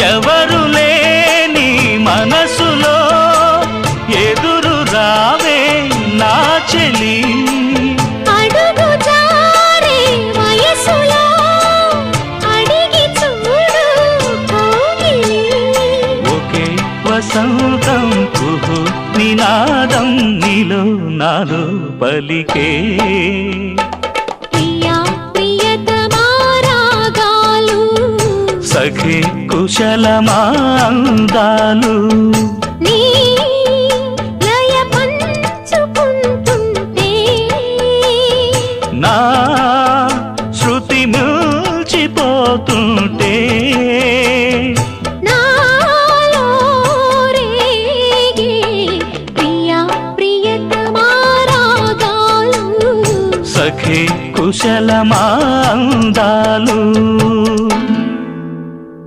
ఎవరు లేని మనసులో ఎదురు రావే నా చెలి అడుగు జారే వయసులో అడిగి చూడు కోగిలి ఒకే వసంతం కుహు నినాదం నీలో నాలో పలికే ప్రియా ప్రియతమా రాగాలు సఖి కుశలమా అందాలు నీ లయ పంచుకుంటుంటే నా శృతి మిల్చిపోతుంటే నాలో రేగే ప్రియా ప్రియతమా రాగాలు సఖి కుశలమా